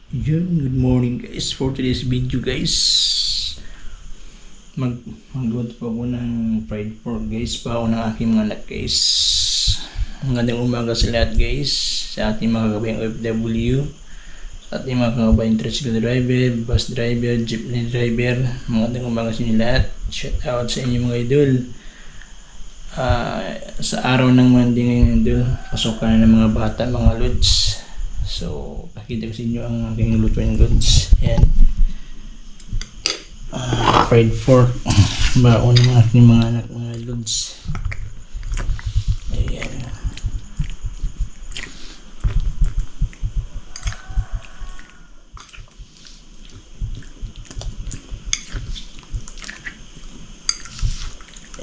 Good morning guys. For today's video guys, magluto po ako ng fried pork guys, pa ng aking mga anak guys. Magandang umaga sa lahat guys, sa ating mga kabayang OFW, sa ating mga kabayang tricycle driver, bus driver, jeepney driver. Magandang umaga sa inyo lahat. Shout out sa inyo mga idol. Sa araw ng Monday ngayon idol, pasukan na ng mga bata, mga lods. So, pakita ko sa inyo ang aking lutuin goods. Ayan. Fried pork. Baon ng aking mga anak, mga goods. Ayan.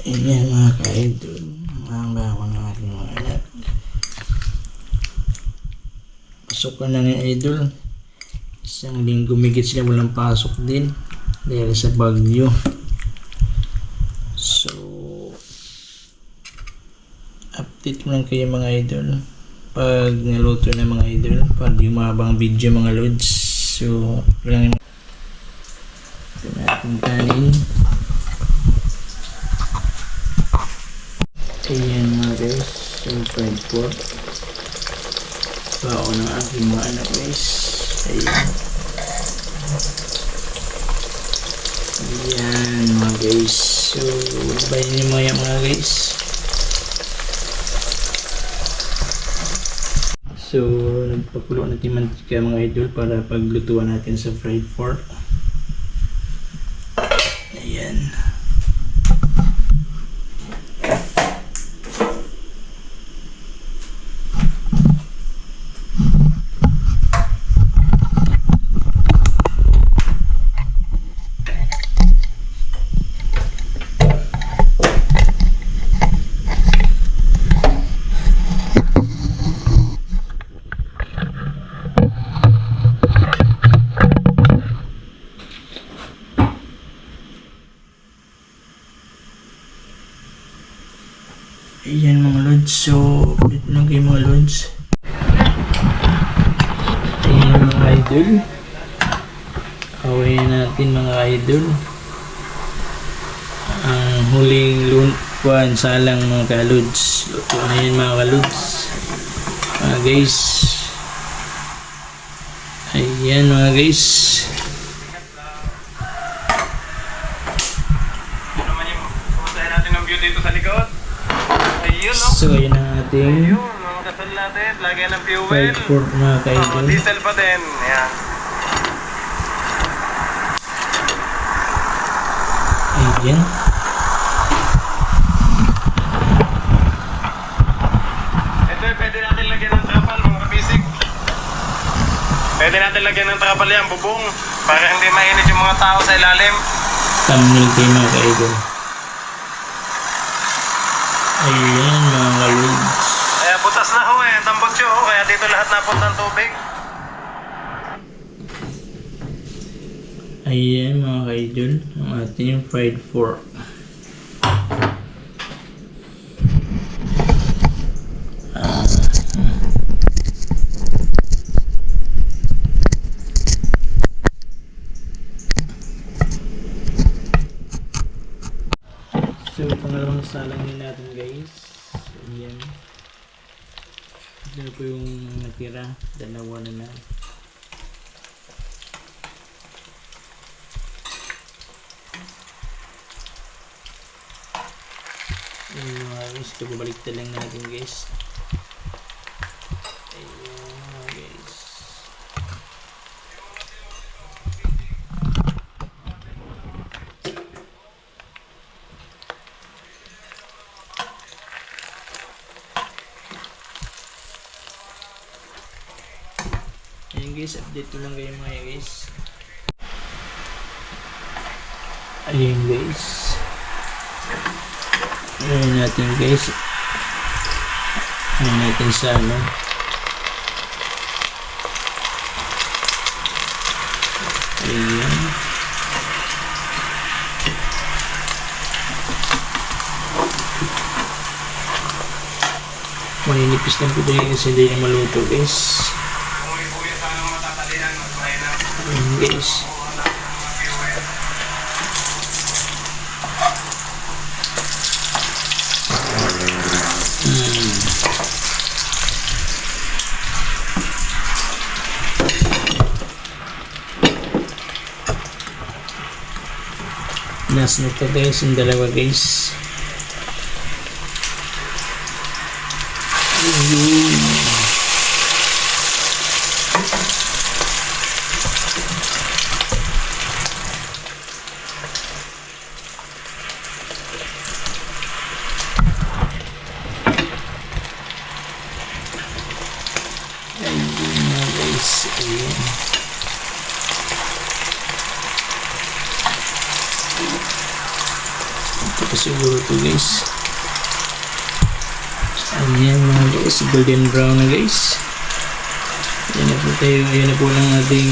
Ayan mga ka-idol. Ang baon ng aking mga anak. Pasok ka na ng idol. Isang linggo migit sila walang pasok din dahil sa bagyo. So update ko lang kayo mga idol pag naluto na mga idol, pag yung mahabang video mga lods. So lang ito natin kanin. Ayan mga guys, yung fried pork. Baon ng aking mga anak guys. Ayan. Ayan mga guys. So labayin niyo mga guys. So nagpakulo natin mantika mga idol para paglutuan natin sa fried pork. Ayan. Ayan mga lods, so ulit lang kayo mga lods. Ayan mga idol, awayin natin mga idol ang huling lunpuan salang mga kalods. Luto na yan mga kalods, mga guys. Ayan mga guys. Ano naman yung pumuntahin natin ng view dito sa likod. Ayun, no? So ayan ang ating Ayun, mga kasal natin. Lagyan ng fuel. fried pork mga kaidol. Diesel pa din. Ayan. Ayan. Ito, pwede natin lagyan ng trapal, mga kabisig. Pwede natin lagyan ng trapal yan, bubong. Para hindi mainit yung mga tao sa ilalim. Thumbnail kayo mga kaidol. Ayan mga kalods. Kaya butas na ho eh, tambotso ho. Kaya dito lahat napunta ng tubig. Ayan mga kaidol, ang ating fried pork. So pangalawang salang din natin guys. Ayan. Ito na po yung natira, dalawa na na. Ayan guys, ito babalik lang natin guys. Ayan guys. Ayan guys, update ko lang kayo mga guys. Ayan guys. Ayan natin guys. Ayan natin sa ano. Ayan. Maninipis lang po ito yung hindi na maluto guys. Kung may buya sana matatalian, mas mahina. guys. Nas na to guys, yung dalawa guys. Ayun na guys, ayun. Ito pa siguro to guys. Ayan mga guys, golden brown na guys. Ayan na po tayo, ayan na po lang ating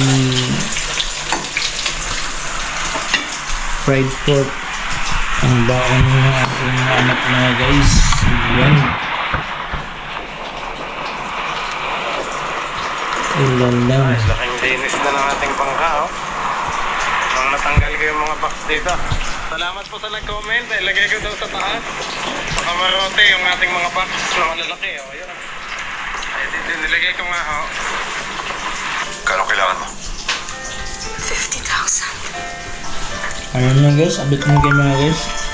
fried pork. Ang baon ng ating anak mga guys. Ayan. Lala. Nice, laking linis na ng ating bangka, oh. Nang natanggal ko yung mga box dito. Salamat po sa nag-comment. Ilagay ko daw sa taas. Kamarote yung ating mga box na malalaki, oh. Yun. Ay, dito nilagay ko nga, oh. Kano kailangan mo? 50,000. Ayun lang guys, update mo kayo mga guys.